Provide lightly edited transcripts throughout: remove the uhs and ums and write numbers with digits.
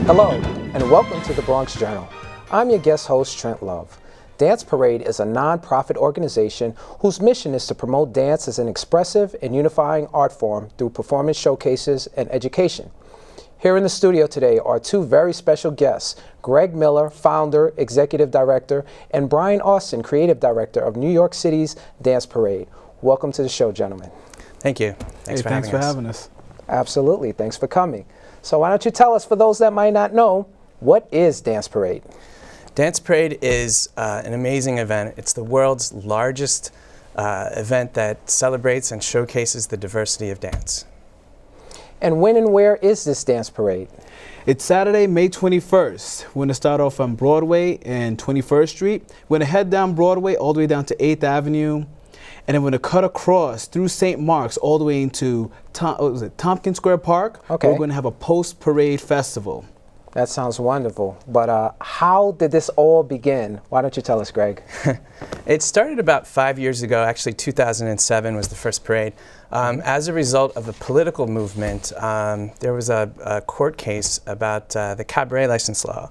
Hello, and welcome to the Bronx Journal. I'm your guest host, Trent Love. Dance Parade is a non-profit organization whose mission is to promote dance as an expressive and unifying art form through performance showcases and education. Here in the studio today are two very special guests, Greg Miller, founder, executive director, and Brian Austin, creative director of New York City's Dance Parade. Welcome to the show, gentlemen. Thank you. Thanks for having us. Absolutely. Thanks for coming. So why don't you tell us, for those that might not know, what is Dance Parade? Dance Parade is an amazing event. It's the world's largest event that celebrates and showcases the diversity of dance. And when and where is this Dance Parade? It's Saturday, May 21st. We're going to start off on Broadway and 21st Street. We're going to head down Broadway all the way down to 8th Avenue. And then we're going to cut across through St. Mark's all the way into Tompkins Square Park. Okay. We're going to have a post-parade festival. That sounds wonderful. But how did this all begin? Why don't you tell us, Greg? It started about 5 years ago. Actually, 2007 was the first parade. As a result of a political movement, there was a court case about the cabaret license law.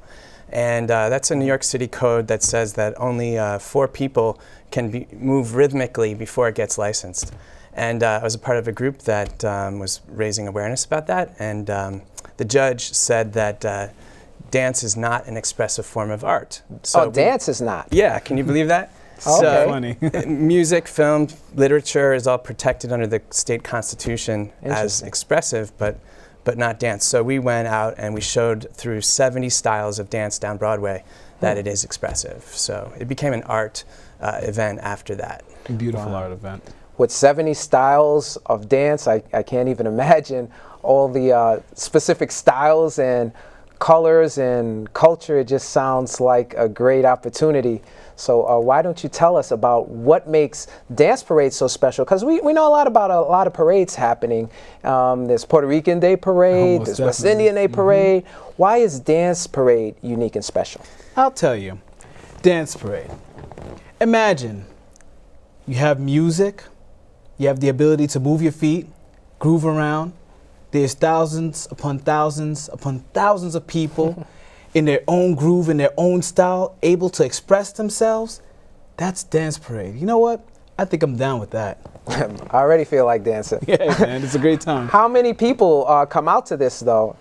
And that's a New York City code that says that only 4 people can move rhythmically before it gets licensed. And I was a part of a group that was raising awareness about that. And the judge said that dance is not an expressive form of art. So dance is not? Yeah, can you believe that? Okay. So funny. Music, film, literature is all protected under the state constitution as expressive, but not dance. So we went out and we showed through 70 styles of dance down Broadway that it is expressive. So it became an art event after that. Beautiful art event. With 70 styles of dance, I can't even imagine all the specific styles and colors and culture. It just sounds like a great opportunity. So why don't you tell us about what makes Dance Parade so special? Because we know a lot about a lot of parades happening. There's Puerto Rican Day Parade, there's West Indian Day Parade. Why is Dance Parade unique and special? I'll tell you. Dance Parade. Imagine you have music, you have the ability to move your feet, groove around. There's thousands upon thousands of people in their own groove, in their own style, able to express themselves. That's Dance Parade. You know what? I think I'm down with that. I already feel like dancing. Yeah, man, it's a great time. How many people come out to this, though?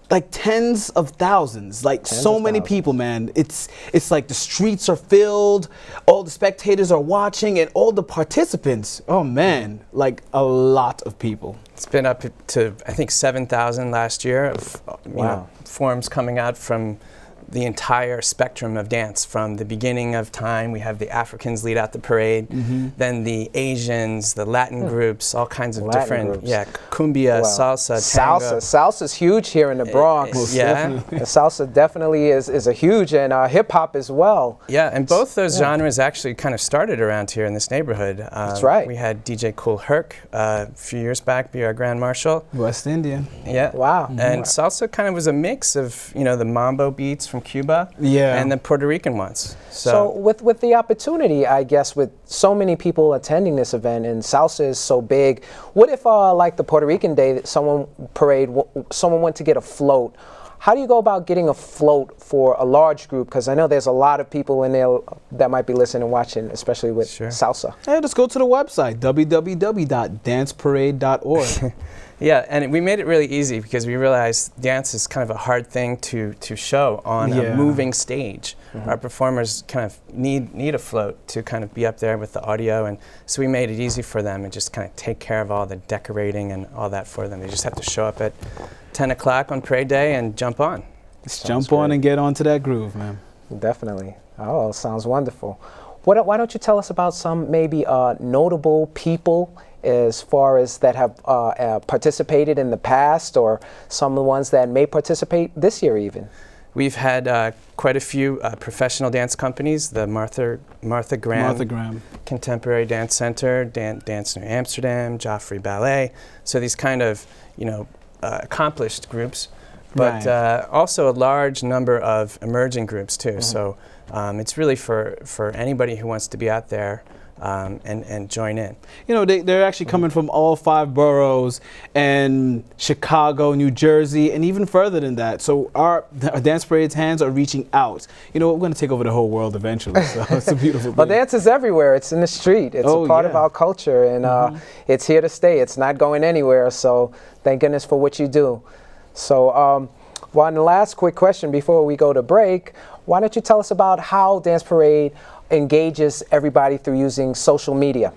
Like tens of thousands, like so many people, man. It's like the streets are filled, all the spectators are watching, and all the participants, oh man, like a lot of people. It's been up to, I think, 7,000 last year of you know, forms coming out from the entire spectrum of dance. From the beginning of time, we have the Africans lead out the parade, then the Asians, the Latin groups, all kinds of different, cumbia, salsa, tango. Salsa's huge here in the Bronx. Yeah. Salsa definitely is a huge, and hip hop as well. Yeah, and both those genres actually kind of started around here in this neighborhood. That's right. We had DJ Kool Herc a few years back be our Grand Marshal. West Indian. Yeah. Wow. And salsa kind of was a mix of, you know, the mambo beats from Cuba and the Puerto Rican ones. So with the opportunity, I guess, with so many people attending this event and salsa is so big, what if like the Puerto Rican Day, someone went to get a float? How do you go about getting a float for a large group? Because I know there's a lot of people in there that might be listening and watching, especially with salsa. Hey, just go to the website, www.danceparade.org. Yeah, and we made it really easy because we realized dance is kind of a hard thing to show on a moving stage. Our performers kind of need a float to kind of be up there with the audio, and so we made it easy for them and just kind of take care of all the decorating and all that for them. They just have to show up at 10 o'clock on parade day and jump on. Just jump on and get onto that groove, man. Definitely. Oh, sounds wonderful. Why don't you tell us about some maybe notable people as far as that have participated in the past, or some of the ones that may participate this year even? We've had quite a few professional dance companies, the Martha Graham Contemporary Dance Center, Dance New Amsterdam, Joffrey Ballet. So these kind of, you know, accomplished groups, but also a large number of emerging groups too. So it's really for anybody who wants to be out there and join in. You know, they're actually coming from all 5 boroughs and Chicago, New Jersey, and even further than that. So our Dance Parade's hands are reaching out. You know, we're going to take over the whole world eventually. So it's a beautiful thing. Well, dance is everywhere. It's in the street. It's a part of our culture, and it's here to stay. It's not going anywhere. So thank goodness for what you do. So one last quick question before we go to break. Why don't you tell us about how Dance Parade engages everybody through using social media?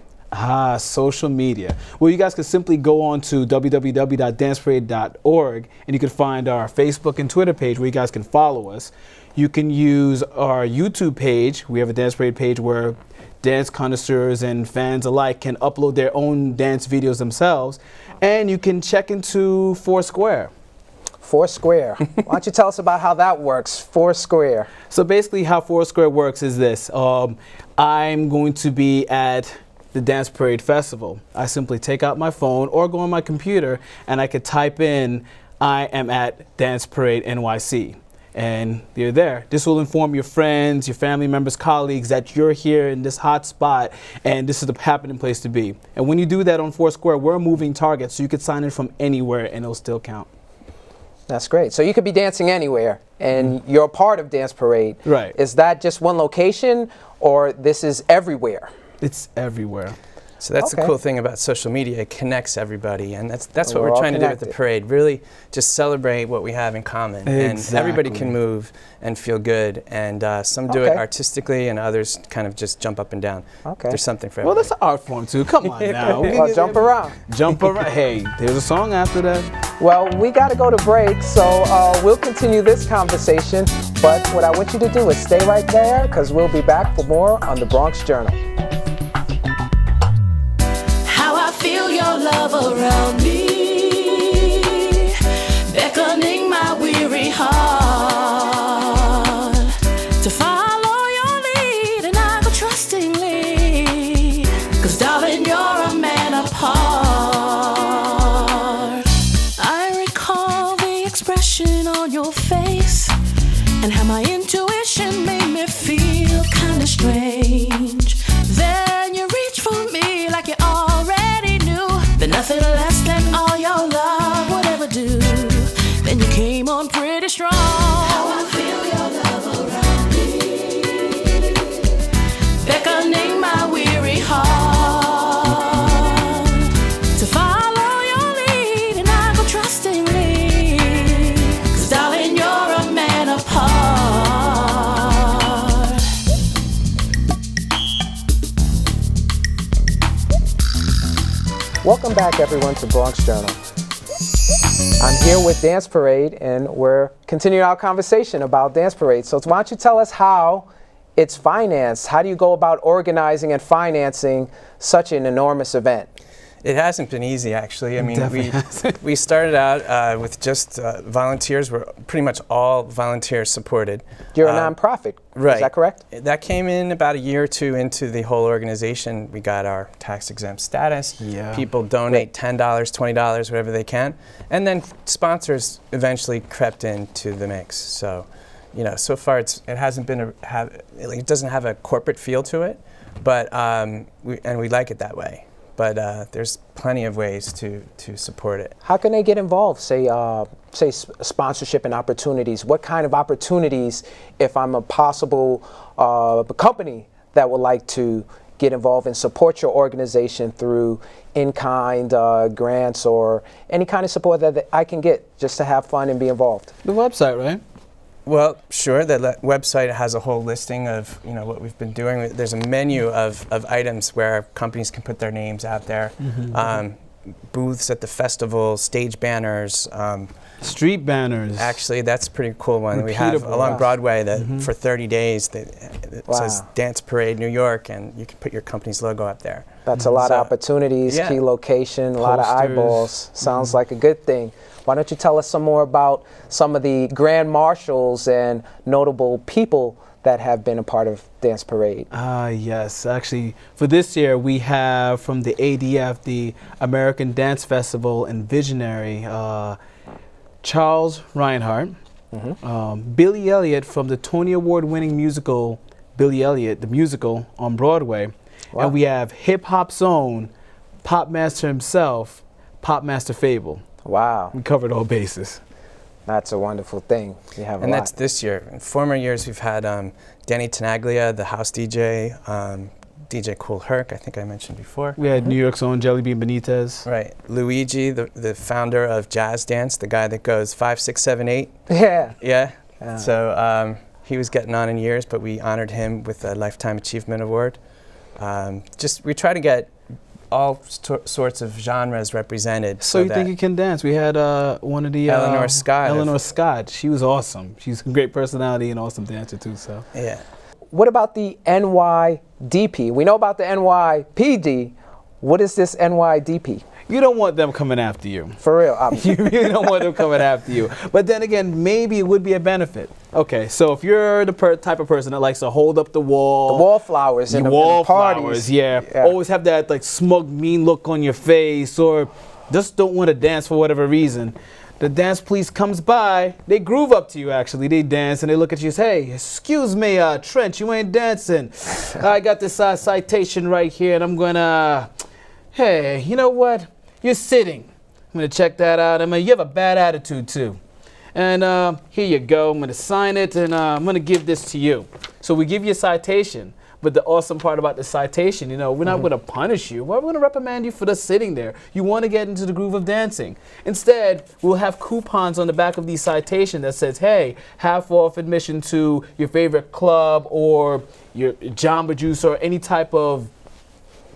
Social media. Well, you guys can simply go on to www.danceparade.org and you can find our Facebook and Twitter page where you guys can follow us. You can use our YouTube page. We have a Dance Parade page where dance connoisseurs and fans alike can upload their own dance videos themselves. And you can check into Foursquare. Foursquare. Why don't you tell us about how that works, Foursquare? So basically how Foursquare works is this. I'm going to be at the Dance Parade Festival. I simply take out my phone or go on my computer and I could type in, I am at Dance Parade NYC. And you're there. This will inform your friends, your family members, colleagues that you're here in this hot spot and this is the happening place to be. And when you do that on Foursquare, we're a moving target, so you could sign in from anywhere and it'll still count. That's great. So you could be dancing anywhere, and you're a part of Dance Parade. Right. Is that just one location, or this is everywhere? It's everywhere. So that's the cool thing about social media. It connects everybody, and that's what we're trying to do with the parade. Really just celebrate what we have in common. And everybody can move and feel good, and some do it artistically, and others kind of just jump up and down. There's something for everybody. Well, that's an art form too. Come on now. Well, jump around. Jump around. Hey, there's a song after that. Well, we got to go to break, so we'll continue this conversation. But what I want you to do is stay right there, because we'll be back for more on the Bronx Journal. Feel your love around me, beckoning my weary heart to follow your lead, and I go trustingly, 'cause darling, you're a man apart. I recall the expression on your face and how my intuition made me feel kinda strange. Then you reach for me like you already knew that nothing less than all your love would ever do. Then you came on pretty strong. How I feel your love around me, beckoning my weary heart to follow your lead, and I go trustingly, 'cause darling, you're a man apart. Welcome back, everyone, to Bronx Journal. I'm here with Dance Parade, and we're continuing our conversation about Dance Parade. So why don't you tell us how it's financed? How do you go about organizing and financing such an enormous event? It hasn't been easy, actually. I mean, we started out with just volunteers. We're pretty much all volunteer supported. You're a nonprofit, right? Is that correct? That came in about a year or two into the whole organization. We got our tax-exempt status. Yeah. People donate $10, $20, whatever they can, and then sponsors eventually crept into the mix. So, you know, so far it hasn't been it doesn't have a corporate feel to it, but we like it that way. But there's plenty of ways to support it. How can they get involved? Say sponsorship and opportunities. What kind of opportunities, if I'm a possible company that would like to get involved and support your organization through in-kind grants or any kind of support that I can get just to have fun and be involved? The website, right? Well, sure. The website has a whole listing of what we've been doing. There's a menu of items where companies can put their names out there. Booths at the festival, stage banners. Street banners. Actually, that's a pretty cool one. We have along Broadway that for 30 days it says Dance Parade New York, and you can put your company's logo up there. That's a lot of opportunities, key location, a lot of eyeballs. Sounds like a good thing. Why don't you tell us some more about some of the grand marshals and notable people that have been a part of Dance Parade? Yes, actually, for this year we have from the ADF, the American Dance Festival and Visionary, Charles Reinhardt, Billy Elliot from the Tony Award winning musical Billy Elliot, the musical on Broadway, Wow. And we have hip hop's own pop master himself, Pop Master Fable. Wow, We covered all bases. that's a wonderful thing. You have And a that's lot. this year. In former years, we've had Danny Tenaglia, the house DJ, DJ Cool Herc, I think I mentioned before. We had New York's own Jelly Bean Benitez. Right. Luigi, the founder of Jazz Dance, the guy that goes 5, 6, 7, 8. Yeah. Yeah. Yeah. So he was getting on in years, but we honored him with a Lifetime Achievement Award. We try to get all sorts of genres represented. So you that think you can dance? We had one of the Eleanor Scott. Eleanor Scott. She was awesome. She's a great personality and awesome dancer too. So Yeah. What about the NYDP? We know about the NYPD. What is this NYDP? you don't want them coming after you. For real. You really don't want them coming after you. But then again, maybe it would be a benefit. Okay, so if you're the type of person that likes to hold up the wall, the wallflowers in the parties. Wallflowers, yeah. Always have that like smug, mean look on your face, or just don't want to dance for whatever reason. The dance police comes by, they groove up to you actually, they dance and they look at you and say, hey, excuse me, Trent, you ain't dancing. I got this citation right here and I'm gonna, hey, you know what? You're sitting. I'm gonna check that out. You have a bad attitude too. And here you go, I'm gonna sign it and I'm gonna give this to you. So we give you a citation. But the awesome part about the citation, you know, we're not going to punish you. We're going to reprimand you for just sitting there. You want to get into the groove of dancing. Instead, we'll have coupons on the back of these citations that says, hey, half off admission to your favorite club or your Jamba Juice or any type of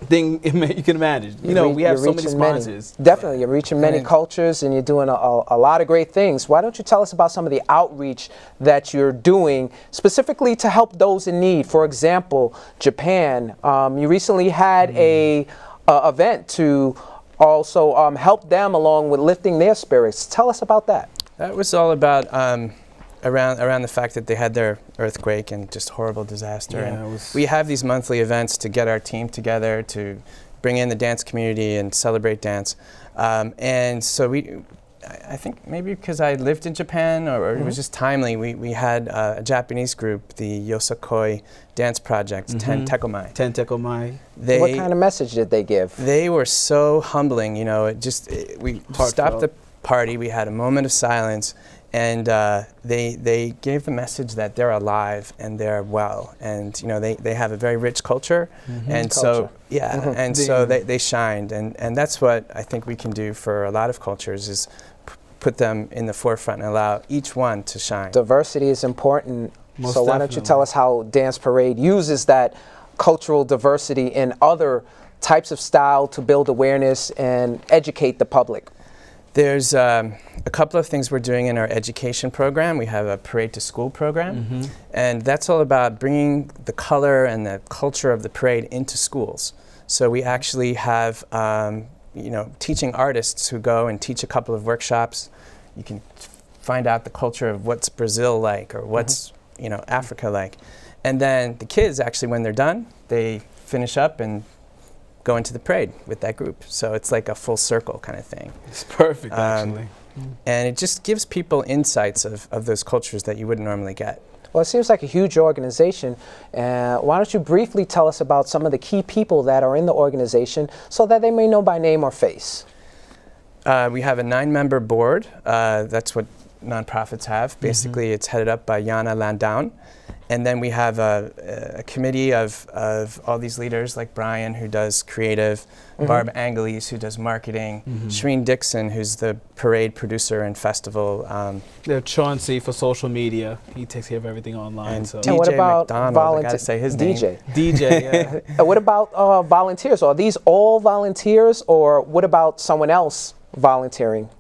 thing you can imagine. You know, we have so many sponsors. Definitely, you're reaching many cultures and you're doing a lot of great things. Why don't you tell us about some of the outreach that you're doing specifically to help those in need? For example, Japan. You recently had a event to also help them along with lifting their spirits. Tell us about that. That was all about around the fact that they had their earthquake and just horrible disaster. Yeah, and we have these monthly events to get our team together to bring in the dance community and celebrate dance. And so I think maybe because I lived in Japan or it was just timely, we had a Japanese group, the Yosakoi Dance Project, Ten Tekomai. Ten Tekomai. What kind of message did they give? They were so humbling, you know, we stopped the party, we had a moment of silence, and they gave the message that they're alive and they're well, and you know they have a very rich culture, and so so they shined, and that's what I think we can do for a lot of cultures is put them in the forefront and allow each one to shine. Diversity is important. Most so why don't you tell us how Dance Parade uses that cultural diversity in other types of style to build awareness and educate the public? There's a couple of things we're doing in our education program. We have a Parade to School program, and that's all about bringing the color and the culture of the parade into schools. So we actually have teaching artists who go and teach a couple of workshops. You can find out the culture of what's Brazil like or what's Africa like. And then the kids actually, when they're done, they finish up and go into the parade with that group. So it's like a full circle kind of thing. It's perfect, actually. And it just gives people insights of those cultures that you wouldn't normally get. Well, it seems like a huge organization. Why don't you briefly tell us about some of the key people that are in the organization so that they may know by name or face? We have a 9-member board. That's what nonprofits have. Basically, it's headed up by Jana Landau. And then we have a committee of all these leaders like Brian, who does creative, Barb Angeles, who does marketing, Shereen Dixon, who's the parade producer and festival. They have Chauncey for social media. He takes care of everything online. And so. DJ and what about McDonald, I gotta say his name. DJ, yeah. What about volunteers? Are these all volunteers, or what about someone else volunteering?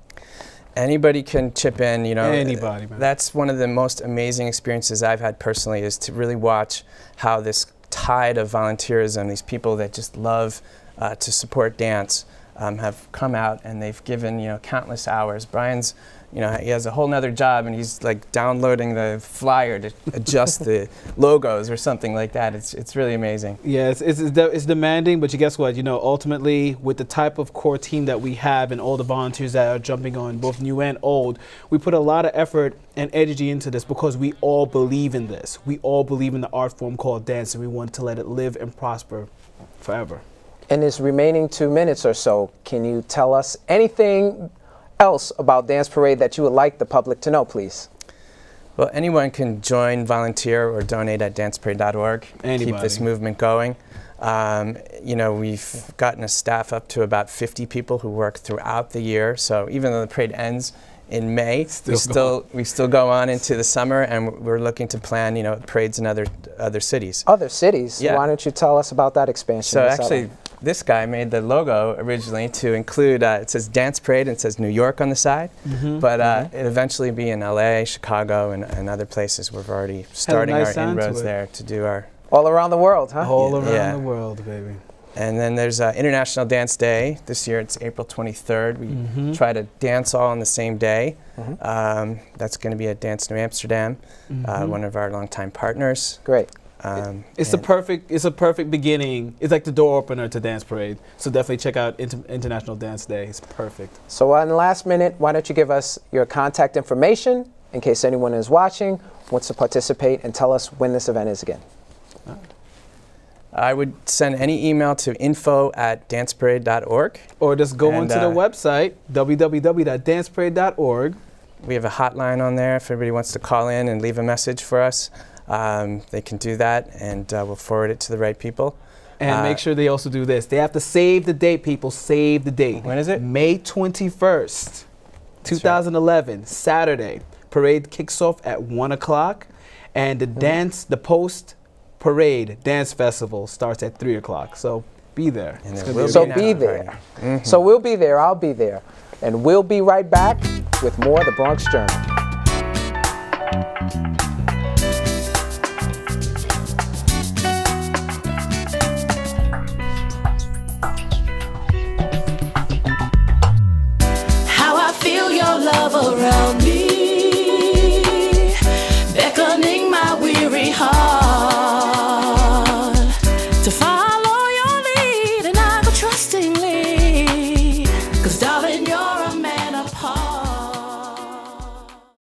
Anybody can chip in, Anybody, man. That's one of the most amazing experiences I've had personally, is to really watch how this tide of volunteerism, these people that just love to support dance, have come out and they've given, countless hours. Brian's, you know, he has a whole nother job and he's like downloading the flyer to adjust the logos or something like that. It's really amazing. Yeah, it's demanding, but you guess what? You know, ultimately, with the type of core team that we have and all the volunteers that are jumping on, both new and old, we put a lot of effort and energy into this because we all believe in this. We all believe in the art form called dance, and we want to let it live and prosper forever. In this remaining 2 minutes or so, can you tell us anything else about Dance Parade that you would like the public to know, please? Well, anyone can join, volunteer, or donate at danceparade.org. Keep this movement going. You know, we've gotten a staff up to about 50 people who work throughout the year. So even though the parade ends in May, we still go on into the summer, and we're looking to plan, you know, parades in other cities. Other cities? Yeah. Why don't you tell us about that expansion? So actually, this guy made the logo originally to include, it says Dance Parade and it says New York on the side, but it eventually be in LA, Chicago, and other places. We're already starting our inroads there to do our... All around the world, huh? All around the world, baby. And then there's International Dance Day. This year it's April 23rd. We try to dance all on the same day. That's going to be at Dance New Amsterdam, one of our longtime partners. Great. It's a perfect beginning. It's like the door opener to Dance Parade. So definitely check out International Dance Day. It's perfect. So in the last minute, why don't you give us your contact information in case anyone is watching, wants to participate, and tell us when this event is again. I would send any email to info@danceparade.org. Or just go onto the website, www.danceparade.org. We have a hotline on there if everybody wants to call in and leave a message for us. They can do that, and we'll forward it to the right people. And make sure they also do this. They have to save the date, people. Save the date. When is it? May 21st, 2011, right. Saturday. Parade kicks off at 1 o'clock, and the post-parade dance festival starts at 3 o'clock. So be there. So be there. So we'll be there. I'll be there. And we'll be right back with more of the Bronx Journal.